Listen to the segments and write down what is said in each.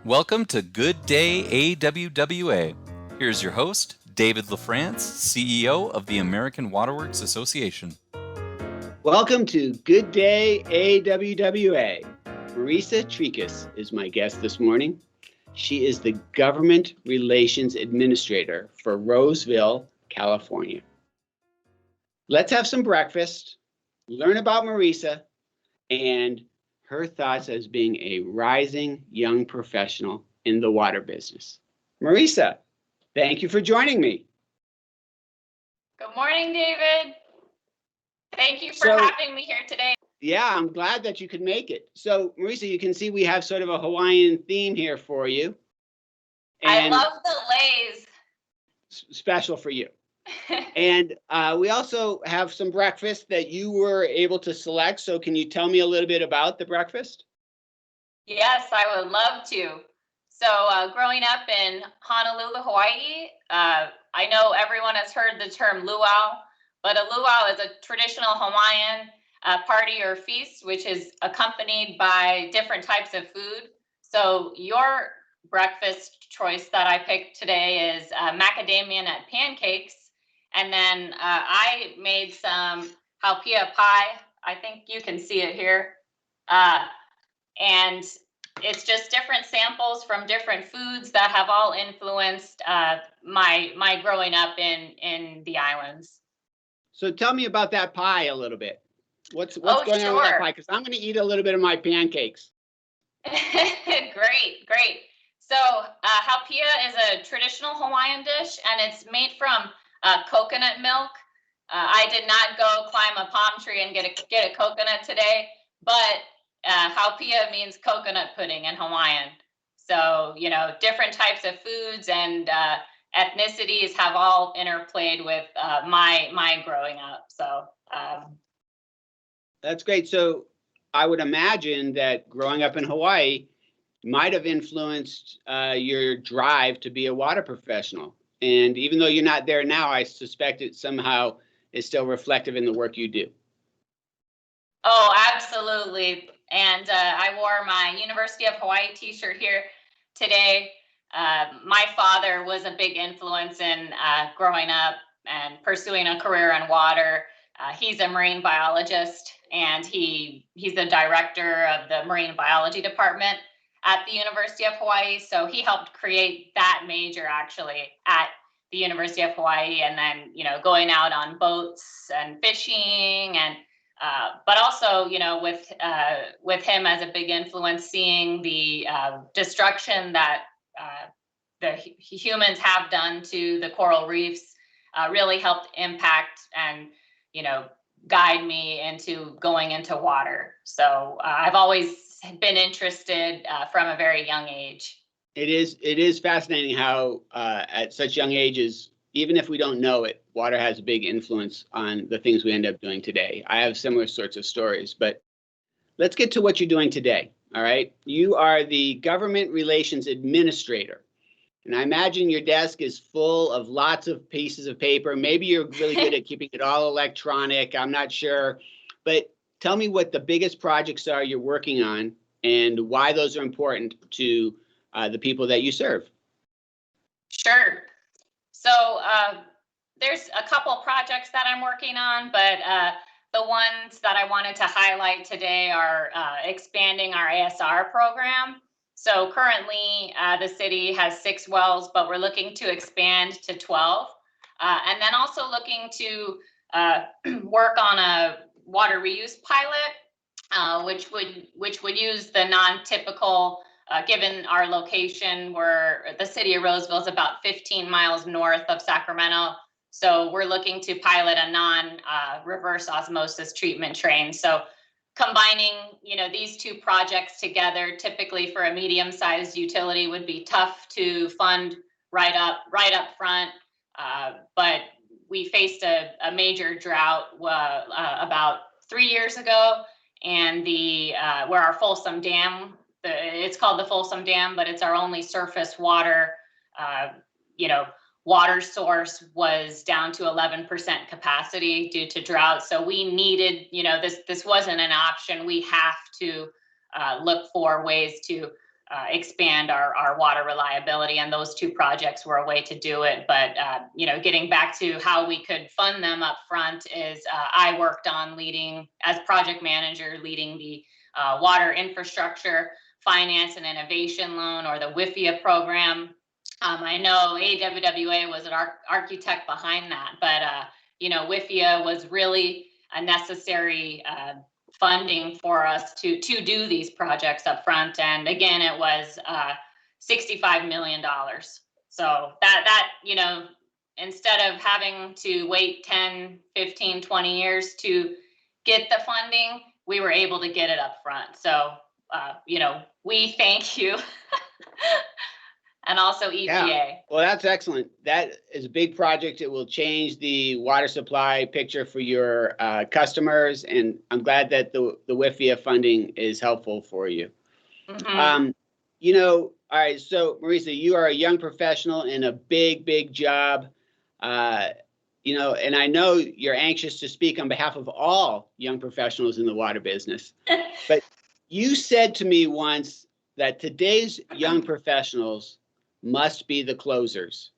Welcome to Good Day AWWA. Here's your host, David LaFrance, CEO of the American Waterworks Association. Welcome to Good Day AWWA. Marisa Tricas is my guest this morning. She is the Government Relations Administrator for Roseville, California. Let's have some breakfast, learn about Marisa, and her thoughts as being a rising young professional in the water business. Marisa, thank you for joining me. Good morning, David. Thank you for having me here today. Yeah, I'm glad that you could make it. So, Marisa, you can see we have sort of a Hawaiian theme here for you. I love the leis. Special for you. And we also have some breakfast that you were able to select. So can you tell me a little bit about the breakfast? Yes, I would love to. So growing up in Honolulu, Hawaii, I know everyone has heard the term luau, but a luau is a traditional Hawaiian party or feast, which is accompanied by different types of food. So your breakfast choice that I picked today is macadamia nut pancakes. And then I made some haupia pie. I think you can see it here. And it's just different samples from different foods that have all influenced my growing up in the islands. So tell me about that pie a little bit. What's going on with that pie? Because I'm going to eat a little bit of my pancakes. Great. So haupia is a traditional Hawaiian dish, and it's made from coconut milk. I did not go climb a palm tree and get a coconut today, but haupia means coconut pudding in Hawaiian. So, you know, different types of foods and ethnicities have all interplayed with my growing up. So that's great. So I would imagine that growing up in Hawaii might have influenced your drive to be a water professional. And even though you're not there now, I suspect it somehow is still reflective in the work you do. Oh, absolutely. And I wore my University of Hawaii t-shirt here today. My father was a big influence in growing up and pursuing a career in water. He's a marine biologist, and he's the director of the marine biology department at the University of Hawaii. So he helped create that major actually at the University of Hawaii, and then, you know, going out on boats and fishing, and but also, you know, with him as a big influence, seeing the destruction that the humans have done to the coral reefs really helped impact and, you know, guide me into going into water. So I've always been interested from a very young age. It is fascinating how at such young ages, even if we don't know it, water has a big influence on the things we end up doing today. I have similar sorts of stories, but let's get to what you're doing today. All right. You are the Government Relations Administrator. And I imagine your desk is full of lots of pieces of paper. Maybe you're really good at keeping it all electronic. I'm not sure. But tell me what the biggest projects are you're working on and why those are important to the people that you serve. Sure. So there's a couple projects that I'm working on, but the ones that I wanted to highlight today are expanding our ASR program. So currently the city has 6 wells, but we're looking to expand to 12. And then also looking to work on a water reuse pilot, which would use the non-typical, given our location, where the city of Roseville is about 15 miles north of Sacramento. So we're looking to pilot a non-reverse osmosis treatment train. So combining, you know, these two projects together, typically for a medium-sized utility, would be tough to fund right up front. But we faced a major drought about 3 years ago, and where our Folsom Dam, it's called the Folsom Dam, but it's our only surface water, water source, was down to 11% capacity due to drought. So we needed, this wasn't an option. We have to look for ways to expand our water reliability, and those two projects were a way to do it. But getting back to how we could fund them up front is I worked on leading as project manager, leading the water infrastructure finance and innovation loan, or the WIFIA program. I know AWWA was an architect behind that, but WIFIA was really a necessary funding for us to do these projects up front. And again, it was $65 million. So that instead of having to wait 10, 15, 20 years to get the funding, we were able to get it up front. So, we thank you. And also EPA. Yeah. Well, that's excellent. That is a big project. It will change the water supply picture for your customers, and I'm glad that the WIFIA funding is helpful for you. Mm-hmm. All right. So, Marisa, you are a young professional in a big job. And I know you're anxious to speak on behalf of all young professionals in the water business. But you said to me once that today's young professionals must be the closers.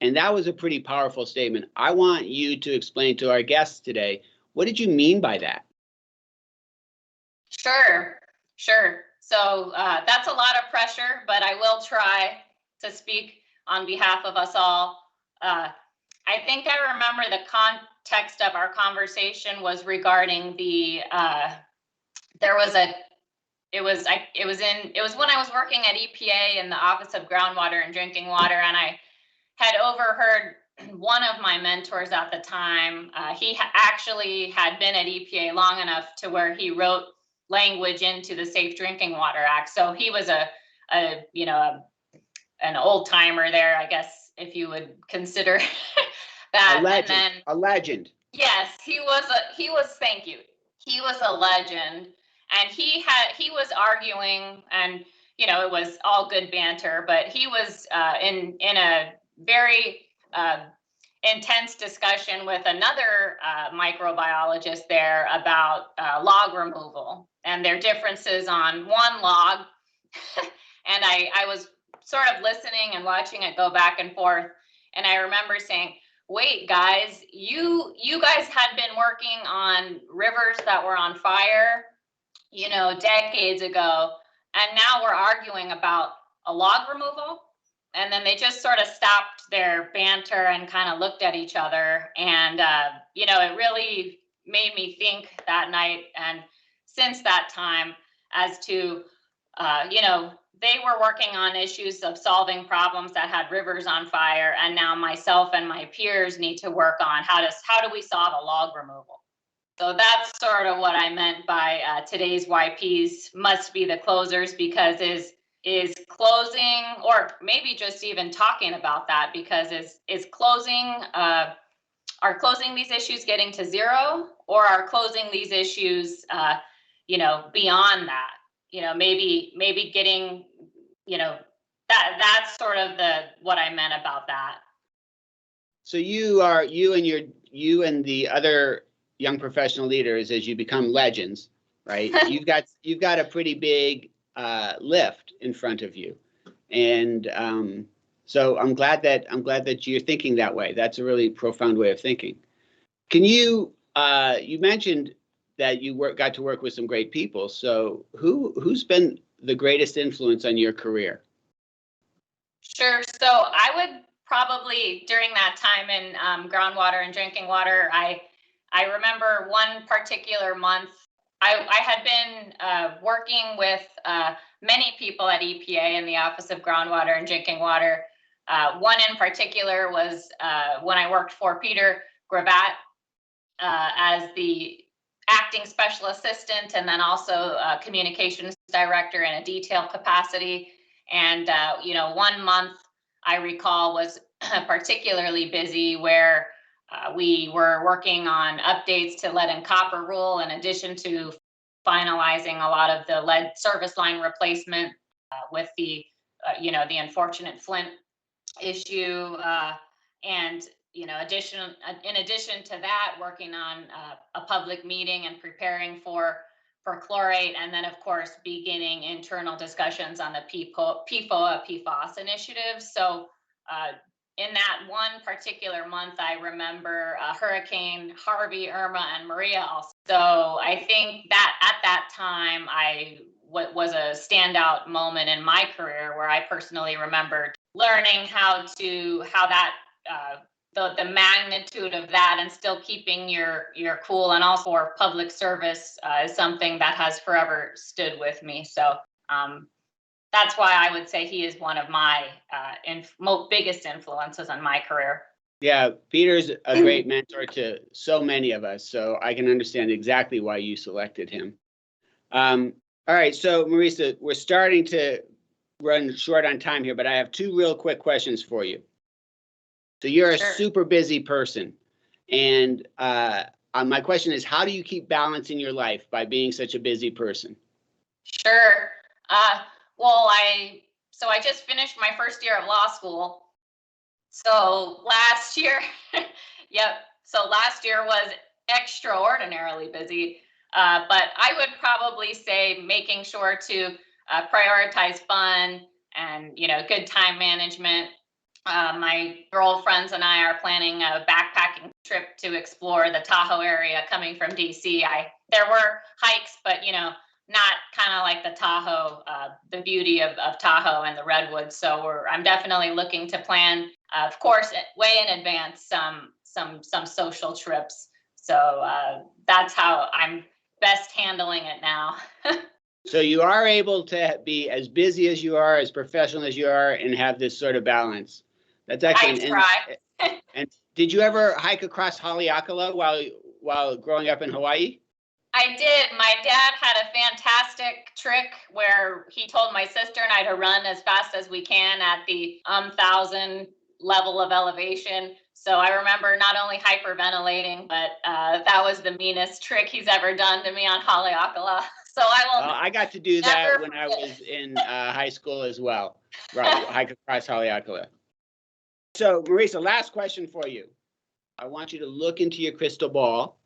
And that was a pretty powerful statement. I want you to explain to our guests today, what did you mean by that? Sure. So that's a lot of pressure, but I will try to speak on behalf of us all. I think I remember the context of our conversation was regarding the, it was when I was working at EPA in the Office of Groundwater and Drinking Water, and I had overheard one of my mentors at the time. He actually had been at EPA long enough to where he wrote language into the Safe Drinking Water Act. So he was an old timer there, I guess, if you would consider that. A legend. Yes, he was. Thank you. He was a legend. And he was arguing, and it was all good banter, but he was in a very intense discussion with another microbiologist there about log removal and their differences on one log. And I was sort of listening and watching it go back and forth, and I remember saying, wait, guys, you guys had been working on rivers that were on fire decades ago, and now we're arguing about a log removal. And then they just sort of stopped their banter and kind of looked at each other. And, it really made me think that night. And since that time, as to, they were working on issues of solving problems that had rivers on fire. And now myself and my peers need to work on how do we solve a log removal? So that's sort of what I meant by today's YPs must be the closers, because is closing, or maybe just even talking about that, because is closing, are closing these issues getting to zero, or are closing these issues, beyond that, maybe getting, that's sort of what I meant about that. So you and the other young professional leaders, as you become legends, right? You've got a pretty big lift in front of you, and so I'm glad that you're thinking that way. That's a really profound way of thinking. Can you mentioned that you got to work with some great people. So who's been the greatest influence on your career? Sure. So I would probably, during that time in groundwater and drinking water, I remember one particular month, I had been working with many people at EPA in the Office of Groundwater and Drinking Water. One in particular was when I worked for Peter Gravatt as the acting special assistant, and then also communications director in a detail capacity. And, 1 month I recall was particularly busy, where we were working on updates to lead and copper rule, in addition to finalizing a lot of the lead service line replacement with the, the unfortunate Flint issue. And, in addition to that, working on a public meeting and preparing for perchlorate, and then of course beginning internal discussions on the PFOA PFOS initiative. So in that one particular month, I remember Hurricane Harvey, Irma, and Maria also. So I think that at that time, what was a standout moment in my career where I personally remembered learning how that the magnitude of that and still keeping your cool, and also for public service is something that has forever stood with me. So that's why I would say he is one of my biggest influences on my career. Yeah, Peter's a great mentor to so many of us, so I can understand exactly why you selected him. All right, so Marisa, we're starting to run short on time here, but I have two real quick questions for you. So you're a super busy person, and my question is, how do you keep balance in your life by being such a busy person? Sure. Well, I just finished my first year of law school. So last year, so last year was extraordinarily busy. But I would probably say making sure to prioritize fun and, good time management. My girlfriends and I are planning a backpacking trip to explore the Tahoe area coming from DC. There were hikes, but, not kind of like the Tahoe, the beauty of Tahoe and the redwoods. So I'm definitely looking to plan, of course, way in advance, some social trips. So that's how I'm best handling it now. So you are able to be as busy as you are, as professional as you are, and have this sort of balance. That's excellent. I try. And did you ever hike across Haleakala while growing up in Hawaii? I did. My dad had a fantastic trick where he told my sister and I to run as fast as we can at the 1,000 level of elevation. So I remember not only hyperventilating, but that was the meanest trick he's ever done to me on Haleakala. So I got to do that when I was in high school as well. Right, hike across Haleakala. So Marisa, last question for you. I want you to look into your crystal ball,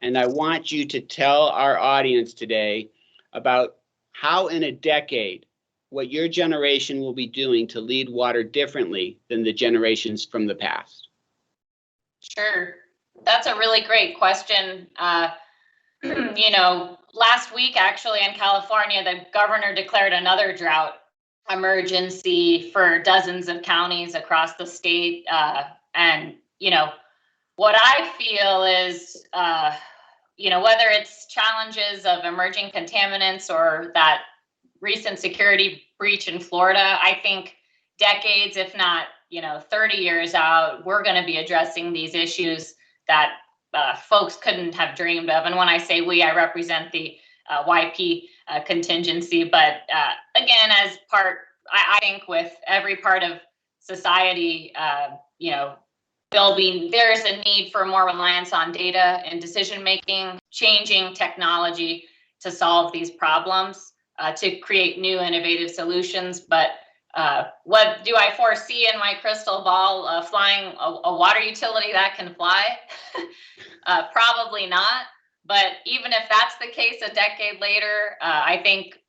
and I want you to tell our audience today about how in a decade, what your generation will be doing to lead water differently than the generations from the past. Sure. That's a really great question. Last week, actually, in California, the governor declared another drought emergency for dozens of counties across the state. And what I feel is, whether it's challenges of emerging contaminants or that recent security breach in Florida, I think decades, if not 30 years out, we're going to be addressing these issues that folks couldn't have dreamed of. And when I say we, I represent the YP contingency. But again, as part, I think with every part of society, there's a need for more reliance on data and decision making, changing technology to solve these problems, to create new innovative solutions. But what do I foresee in my crystal ball? Flying a water utility that can fly? Probably not. But even if that's the case a decade later, I think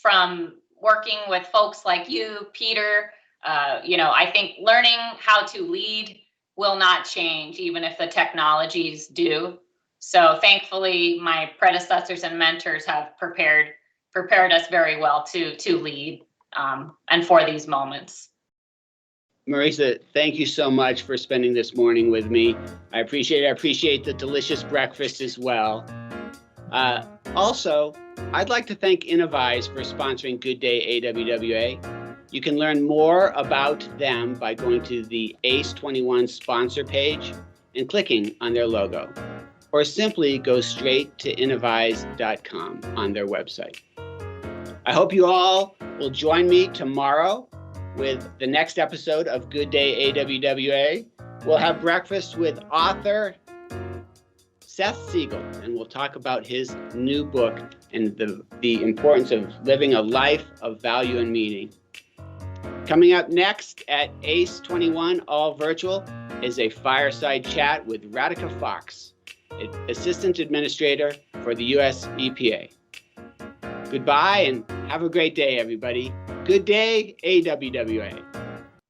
from working with folks like you, Peter, I think learning how to lead will not change, even if the technologies do. So thankfully, my predecessors and mentors have prepared us very well to lead and for these moments. Marisa, thank you so much for spending this morning with me. I appreciate it. I appreciate the delicious breakfast as well. Also, I'd like to thank Innovise for sponsoring Good Day AWWA. You can learn more about them by going to the ACE21 sponsor page and clicking on their logo, or simply go straight to innovise.com on their website. I hope you all will join me tomorrow with the next episode of Good Day AWWA. We'll have breakfast with author Seth Siegel, and we'll talk about his new book and the importance of living a life of value and meaning. Coming up next at ACE21 All Virtual is a fireside chat with Radhika Fox. Assistant Administrator for the U.S. EPA. Goodbye and have a great day, everybody. Good day, AWWA.